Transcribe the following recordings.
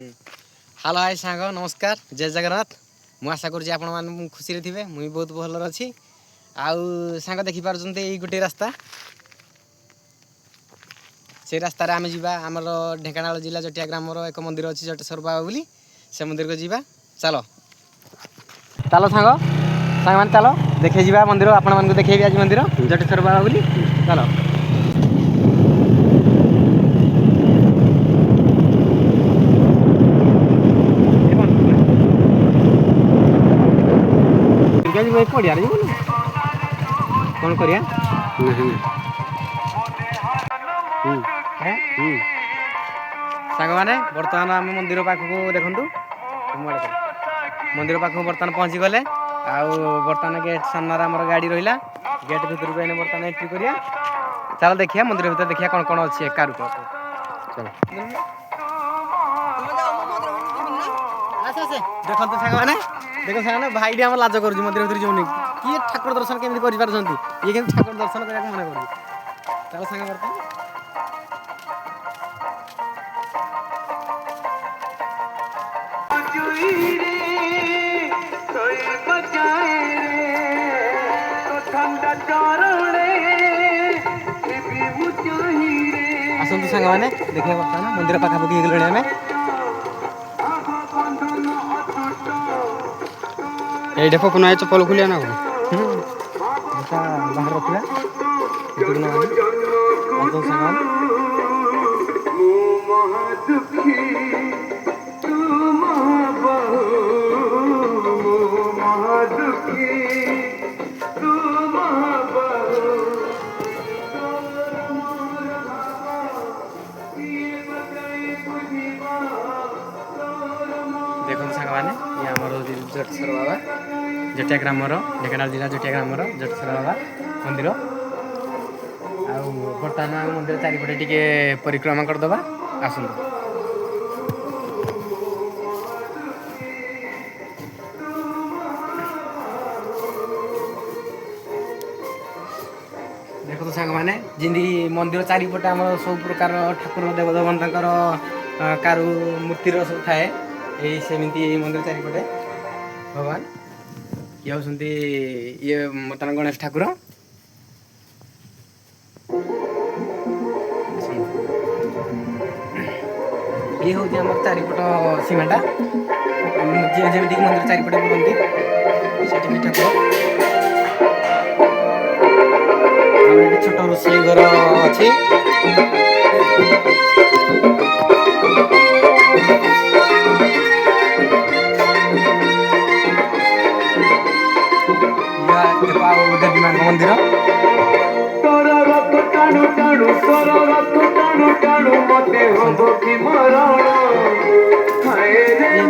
Hello hi सांग नमस्कार जय जगन्नाथ। मु आशा करुँच आपण मैंने खुशी थे मुझे बहुत भल अच्छी आउ सांग देखिपार ये गोटे रास्ता से रास्तार आम जा आमर ढेंकानाल जिला जटिया ग्रामर एक मंदिर अच्छी जटेश्वर बाबा बोली से मंदिर को जीवा चलो चलो सांग सांग मान चलो देखे जा मंदिर आपण मानक देखेबी आज मंदिर जटेश्वर बाबा बोली चलो पड़िया कौन करिया सांग मैंने बर्तमान आम मंदिर पाखक देखु मंदिर पाखक बर्तमान पहुँची गले बर्तमान गेट सामने आम गाड़ी रहा गेट भर को बर्तमान एंट्री करिया चल देखिए मंदिर भर देखिए कौन कौन अच्छे कार देखो सांग मैंने देख सांग भाई आम लाज कर मंदिर भर जो किए ठाकुर दर्शन केमी कर ये ठाकुर दर्शन करने मन कर चल सांग बर्तमान आसतु सांग मैंने देखिए बर्तमान मंदिर पाखापाखि गले आम ये पकना चप्पल खुलिया ना बाहर रखा देखो सांग मैंने ये आमर जटेश्वर बाबा जटिया ग्रामर ढेंकानाल जिला जटिया ग्रामर जटेश्वर बाबा मंदिर बर्तमान आम मंदिर चारिपटे टिके परिक्रमा करदे आसतु देखो तो सांग मैंने जिंदी मंदिर चारिपटे आम सब प्रकार ठाकुर देवदेवतांकर कारु मूर्तिर सब थाए यही सेमती मंदिर चारिपटे भगवान ये होती ये बर्तमान गणेश ठाकुर ये हूँ आम चारिपट सीमाटा जमीक मंदिर चारिपटे बुलती से ठाकुर छोट रोषेई घर अच्छी देवी माँ मंदिर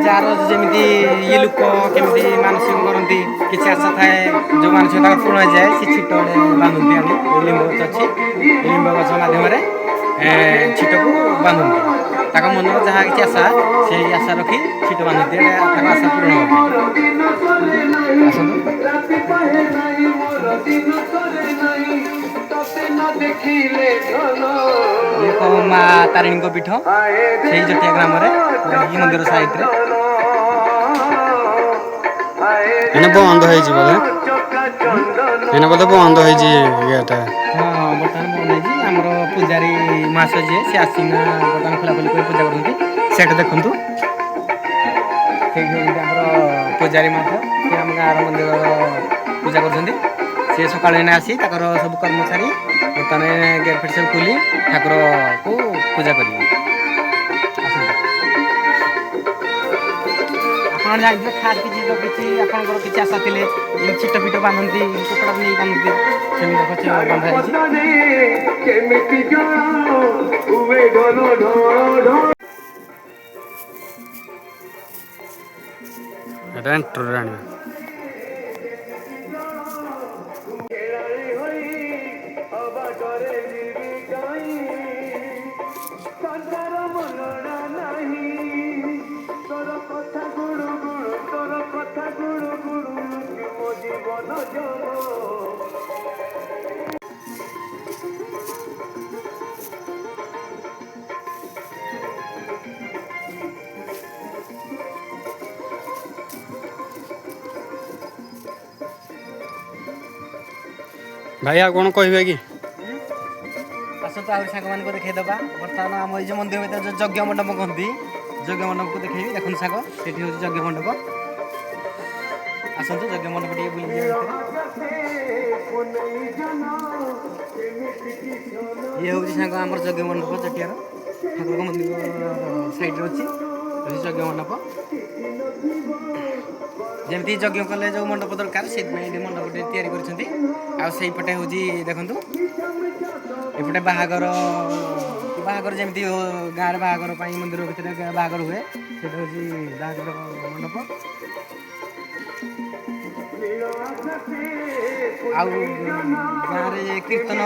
जार जमी ये लोक केमी मानसिक करती किसी आशा थाए जो मानसिक पूर्ण हो जाए सी छिट बांधती आनी लिंब गच अच्छी लिंब गच मध्यम छिट को बांधती मन जहाँ किसी आशा से आशा रखी छिट बांधती आशा पूर्ण हो माँ तारिणी पीठ से जटिया ग्राम ये मंदिर साइड बंद बोधे बंद गेट हाँ बर्तमान बंद आमर पूजारी महाशय जी सी आसिना बर्तमान खोलाखोली कर पूजा करते सेट देखु पूजारी महाशय सी आम गाँव मंदिर पूजा कर सका आसी सब कर्मचारी बर्तमान गेट फेट सब खोली ठाकुर को पूजा करेंगे आप जानते खास किसी किसी आशा थे छिट फिट बांधती कपड़ा नहीं बांधती ଭାଇ ଆଉ କ'ଣ କହିବେ କି? ଆସନ୍ତୁ ଆହୁରି ସାଙ୍ଗମାନଙ୍କୁ ଦେଖେଇଦେବା। ବର୍ତ୍ତମାନ ଆମ ଏଇ ଯେଉଁ ମନ୍ଦିର ଭିତରେ ଯେଉଁ ଯଜ୍ଞ ମଣ୍ଡପ କହନ୍ତି, ଯଜ୍ଞ ମଣ୍ଡପକୁ ଦେଖେଇବି। ଦେଖନ୍ତୁ ସାଙ୍ଗ, ସେଠି ହେଉଛି ଯଜ୍ଞ ମଣ୍ଡପ। ଆସନ୍ତୁ ଯଜ୍ଞ ମଣ୍ଡପ ଟିକେ ବୁଲିଯିବା ଭିତରେ। ଇଏ ହେଉଛି ସାଙ୍ଗ ଆମର ଯଜ୍ଞ ମଣ୍ଡପ ଜଟିଆର ଠାକୁରଙ୍କ ମନ୍ଦିର ସାଇଡ଼୍ରେ ଅଛି ଯଜ୍ଞ ମଣ୍ଡପ। ଯେମିତି ଯଜ୍ଞ କଲେ ଯେଉଁ ମଣ୍ଡପ ଦରକାର ସେଇଥିପାଇଁ ଏଠି ମଣ୍ଡପଟେ ତିଆରି କରିଛନ୍ତି। ଆଉ ସେଇପଟେ ହେଉଛି ଦେଖନ୍ତୁ, ଏପଟେ ବାହାଘର ଯେମିତି ଗାଁରେ ବାହାଘର ପାଇଁ ମନ୍ଦିର ଭିତରେ ବାହାଘର ହୁଏ, ସେଇଟା ହେଉଛି ବାହାଘର ମଣ୍ଡପ। ଆଉ ଗାଁରେ କୀର୍ତ୍ତନ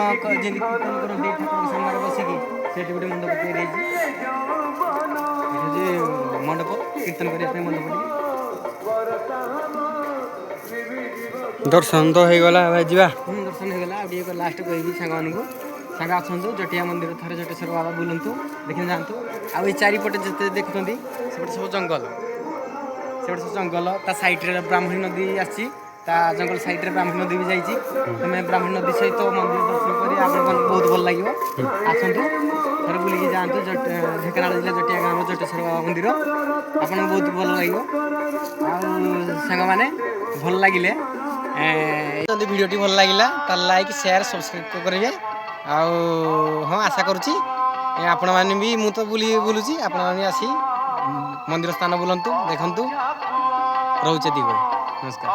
ଯେମିତି କୀର୍ତ୍ତନ କରନ୍ତି ଠାକୁରଙ୍କ ସାମ୍ନାରେ ବସିକି, ସେଇଠି ଗୋଟେ ମଣ୍ଡପ ତିଆରି ହେଇଛି। ଏଠି ହେଉଛି ମଣ୍ଡପ, କୀର୍ତ୍ତନ କରିବା ପାଇଁ ମଣ୍ଡପଟି। ଦର୍ଶନ ତ ହେଇଗଲା, ଭାଇ ଯିବା। ଦର୍ଶନ ହେଇଗଲା। ଆଉ ଟିକେ ଲାଷ୍ଟ କହିବି ସାଙ୍ଗମାନଙ୍କୁ, ସାଙ୍ଗ ଆସନ୍ତୁ ଜଟିଆ ମନ୍ଦିର ଥରେ ଜଟେଶ୍ୱର ବାବା ବୁଲନ୍ତୁ, ଦେଖି ଯାଆନ୍ତୁ। ଆଉ ଏଇ ଚାରିପଟେ ଯେତେ ଦେଖୁଛନ୍ତି ସେପଟେ ସବୁ ଜଙ୍ଗଲ, ତା ସାଇଡ଼୍ରେ ବ୍ରାହ୍ମଣୀ ନଦୀ ଆସିଛି, ତା ଜଙ୍ଗଲ ସାଇଡ଼୍ରେ ବ୍ରାହ୍ମଣୀ ନଦୀ ବି ଯାଇଛି। ତମେ ବ୍ରାହ୍ମଣୀ ନଦୀ ସହିତ ମନ୍ଦିର ଦର୍ଶନ କରି ଆପଣମାନଙ୍କୁ ବହୁତ ଭଲ ଲାଗିବ। ଆସନ୍ତୁ ଥରେ ବୁଲିକି ଯାଆନ୍ତୁ। ଢେଙ୍କାନାଳ ଜିଲ୍ଲା ଜଟିଆ ଗାଁର ଜଟେଶ୍ୱର ବାବା ମନ୍ଦିର ଆପଣଙ୍କୁ ବହୁତ ଭଲ ଲାଗିବ। ଆଉ ସାଙ୍ଗମାନେ ଭଲ ଲାଗିଲେ ଯଦି ଭିଡ଼ିଓଟି ଭଲ ଲାଗିଲା ତାହେଲେ ଲାଇକ୍, ସେୟାର, ସବସ୍କ୍ରାଇବ୍ କରିବେ। ଆଉ ହଁ, ଆଶା କରୁଛି ଆପଣମାନେ ବି, ମୁଁ ତ ବୁଲୁଛି, ଆପଣମାନେ ବି ଆସି ମନ୍ଦିର ସ୍ଥାନ ବୁଲନ୍ତୁ, ଦେଖନ୍ତୁ। ରହୁଛି ଏତିକି। ନମସ୍କାର।